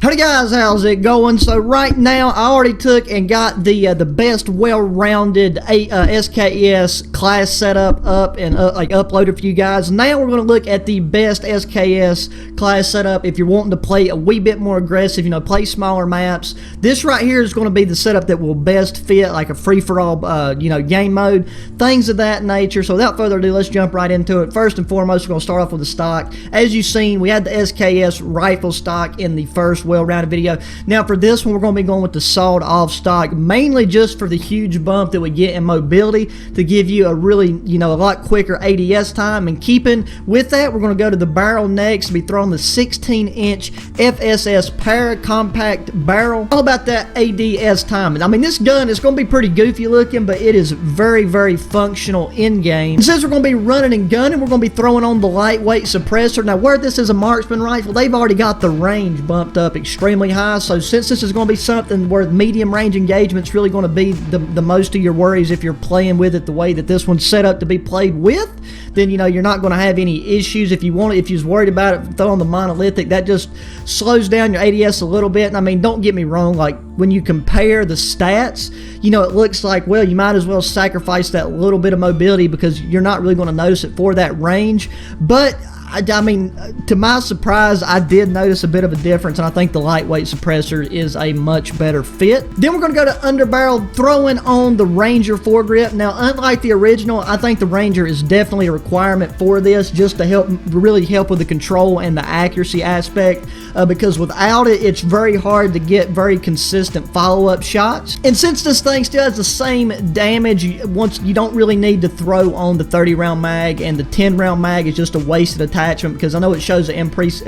Howdy guys, how's it going? So right now I already took and got the best well-rounded SKS class setup up and uploaded for you guys. Now we're going to look at the best SKS class setup if you're wanting to play a wee bit more aggressive, you know, play smaller maps. This right here is going to be the setup that will best fit like a free-for-all you know, game mode, things of that nature. So without further ado, let's jump right into it. First and foremost, we're going to start off with the stock. As you've seen, we had the SKS rifle stock in the first well-rounded video. Now for this one, we're going to be going with the sawed off stock, mainly just for the huge bump that we get in mobility to give you a really, you know, a lot quicker ADS time. And keeping with that, we're going to go to the barrel next, be throwing the 16-inch FSS para compact barrel. All about that ADS time. And I mean, this gun is going to be pretty goofy looking, but it is very, very functional in game. And since we're going to be running and gunning, we're going to be throwing on the lightweight suppressor. Now where this is a marksman rifle, they've already got the range bumped up extremely high, so since this is going to be something where medium range engagement's really going to be the most of your worries if you're playing with it the way that this one's set up to be played with, then you know you're not going to have any issues. If you was worried about it throwing the monolithic, that just slows down your ADS a little bit. And I mean, don't get me wrong, like when you compare the stats, you know, it looks like, well, you might as well sacrifice that little bit of mobility because you're not really going to notice it for that range. But I mean, to my surprise, I did notice a bit of a difference, and I think the lightweight suppressor is a much better fit. Then we're going to go to underbarrel, throwing on the Ranger foregrip. Now, unlike the original, I think the Ranger is definitely a requirement for this, just to really help with the control and the accuracy aspect, because without it, it's very hard to get very consistent follow-up shots. And since this thing still has the same damage, once you don't really need to throw on the 30-round mag, and the 10-round mag is just a wasted attachment, because I know it shows an increase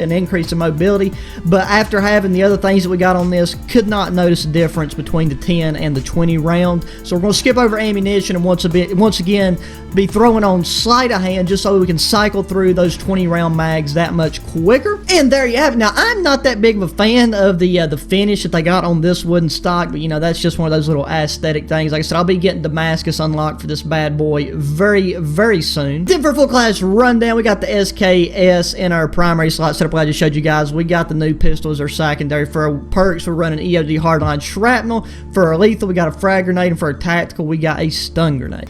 in mobility, but after having the other things that we got on this, could not notice a difference between the 10 and the 20 round. So we're going to skip over ammunition and once again be throwing on sleight of hand just so we can cycle through those 20 round mags that much quicker. And there you have it. Now I'm not that big of a fan of the finish that they got on this wooden stock, but you know, that's just one of those little aesthetic things. Like I said, I'll be getting Damascus unlocked for this bad boy very, very soon. Then for a full class rundown, we got the SKS in our primary slot setup. I just showed you guys. We got the new pistol as our secondary. For our perks, we're running EOD hardline shrapnel. For our lethal, we got a frag grenade, and for our tactical, we got a stun grenade.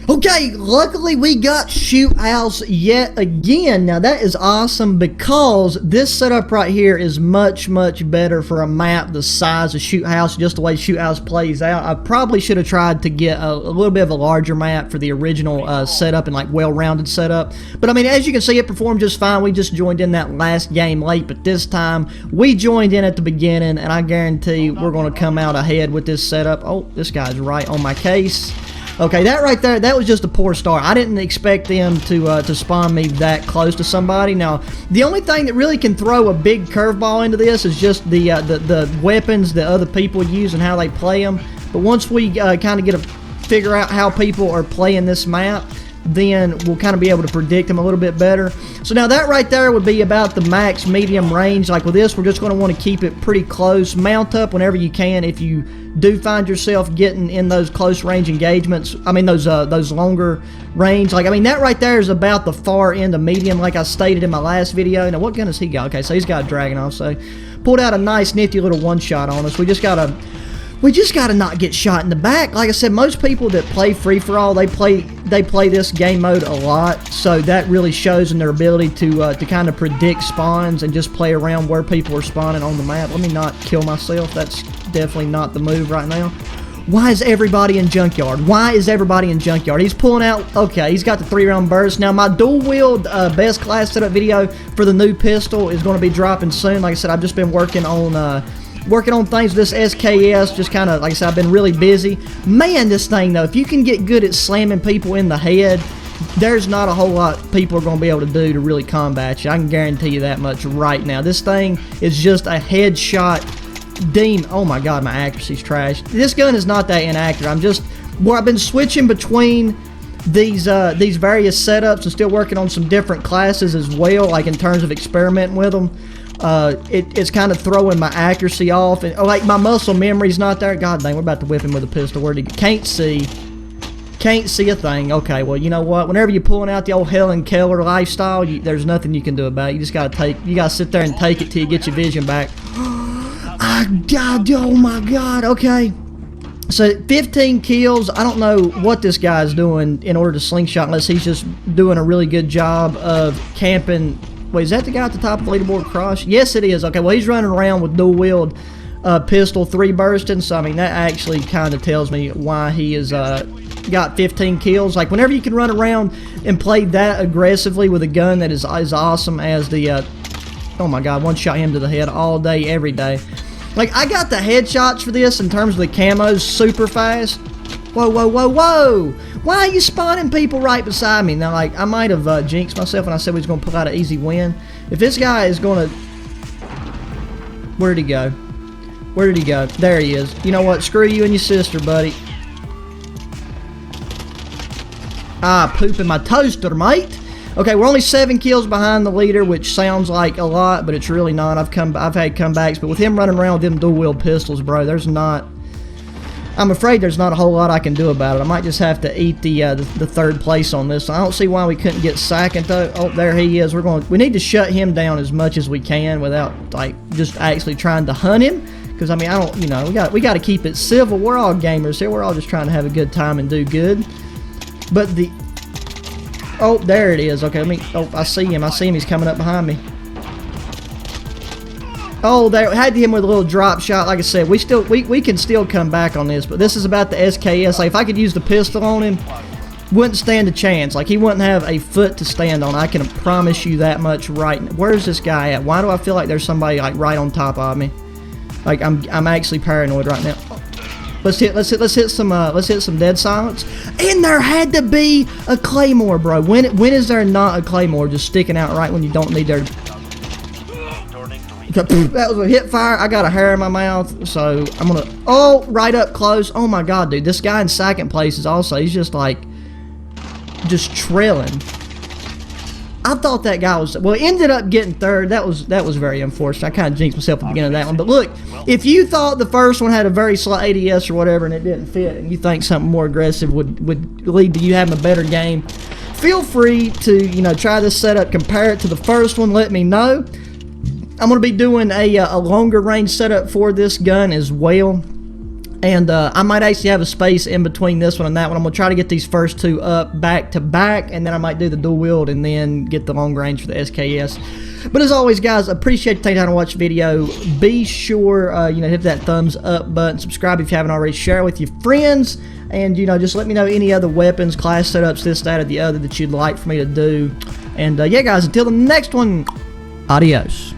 Okay, luckily we got shoot house yet again. Now that is awesome, because this setup right here is much, much better for a map the size of shoot house, just the way shoot house plays out. I probably should have tried to get a little bit of a larger map for the original setup and like well-rounded setup. But I mean, as you can see, it performed just fine. We just joined in that last game late, but this time we joined in at the beginning, and I guarantee we're going to come out ahead with this setup. Oh, this guy's right on my case. Okay, that right there, that was just a poor start. I didn't expect them to spawn me that close to somebody. Now, the only thing that really can throw a big curveball into this is just the weapons that other people use and how they play them. But once we kind of figure out how people are playing this map, then we'll kind of be able to predict them a little bit better. So now that right there would be about the max medium range. Like with this, we're just going to want to keep it pretty close. Mount up whenever you can if you do find yourself getting in those close range engagements. I mean those longer range. Like I mean that right there is about the far end of medium, like I stated in my last video. Now what gun has he got? Okay, so he's got a dragon off. So pulled out a nice nifty little one shot on us. We just gotta not get shot in the back. Like I said, most people that play free-for-all, they play this game mode a lot, so that really shows in their ability to kind of predict spawns and just play around where people are spawning on the map. Let me not kill myself. That's definitely not the move right now. Why is everybody in junkyard? Why is everybody in junkyard? He's pulling out, okay, he's got the 3-round burst. Now, my dual-wield best class setup video for the new pistol is going to be dropping soon. Like I said, I've just been working on things with this SKS, just kind of, like I said, I've been really busy. Man, this thing, though, if you can get good at slamming people in the head, there's not a whole lot people are going to be able to do to really combat you. I can guarantee you that much right now. This thing is just a headshot demon. Oh my god, my accuracy's trash. This gun is not that inaccurate. I've been switching between these various setups and still working on some different classes as well, like in terms of experimenting with them. It's kind of throwing my accuracy off, and like my muscle memory's not there. God dang, we're about to whip him with a pistol. Where'd he go? Can't see a thing. Okay, well, you know what? Whenever you're pulling out the old Helen Keller lifestyle, there's nothing you can do about it. You just gotta sit there and take it till you get your vision back. God, oh my God, okay. So 15 kills. I don't know what this guy's doing in order to slingshot unless he's just doing a really good job of camping. Wait, is that the guy at the top of the leaderboard, Cross? Yes, it is. Okay, well, he's running around with dual-wield pistol, 3 bursting. So, I mean, that actually kind of tells me why he has got 15 kills. Like, whenever you can run around and play that aggressively with a gun that is as awesome as the... oh, my God, one shot him to the head all day, every day. Like, I got the headshots for this in terms of the camos super fast. Whoa, whoa, whoa, whoa! Why are you spawning people right beside me? Now, like, I might have jinxed myself when I said we was going to pull out an easy win. If this guy is going to... Where'd he go? Where did he go? There he is. You know what? Screw you and your sister, buddy. Ah, pooping my toaster, mate. Okay, we're only 7 kills behind the leader, which sounds like a lot, but it's really not. I've had comebacks, but with him running around with them dual-wield pistols, bro, there's not... I'm afraid there's not a whole lot I can do about it. I might just have to eat the 3rd place on this. I don't see why we couldn't get second, though. Oh, there he is. We need to shut him down as much as we can without, like, just actually trying to hunt him. Because, I mean, I don't, you know, we got to keep it civil. We're all gamers here. We're all just trying to have a good time and do good. But the... Oh, there it is. Okay, let me... Oh, I see him. I see him. He's coming up behind me. Oh, there. Had him with a little drop shot. Like I said, we can still come back on this. But this is about the SKS. Like, if I could use the pistol on him, wouldn't stand a chance. Like, he wouldn't have a foot to stand on. I can promise you that much right now. Where's this guy at? Why do I feel like there's somebody, like, right on top of me? Like, I'm actually paranoid right now. Let's hit some dead silence. And there had to be a claymore, bro. When is there not a claymore just sticking out right when you don't need there? That was a hip fire. I got a hair in my mouth, so I'm gonna... Oh, right up close. Oh my God, dude. This guy in 2nd place is also... He's just like... Just trailing. I thought that guy was... Well, he ended up getting 3rd. That was very unfortunate. I kind of jinxed myself at the beginning of that one. But look, if you thought the first one had a very slow ADS or whatever and it didn't fit, and you think something more aggressive would lead to you having a better game, feel free to, you know, try this setup, compare it to the first one, let me know. I'm going to be doing a longer range setup for this gun as well. And I might actually have a space in between this one and that one. I'm going to try to get these first 2 up back to back, and then I might do the dual wield and then get the long range for the SKS. But as always, guys, appreciate you taking time to watch the video. Be sure, you know, hit that thumbs up button. Subscribe if you haven't already. Share it with your friends. And, you know, just let me know any other weapons, class setups, this, that, or the other that you'd like for me to do. And, yeah, guys, until the next one, adios.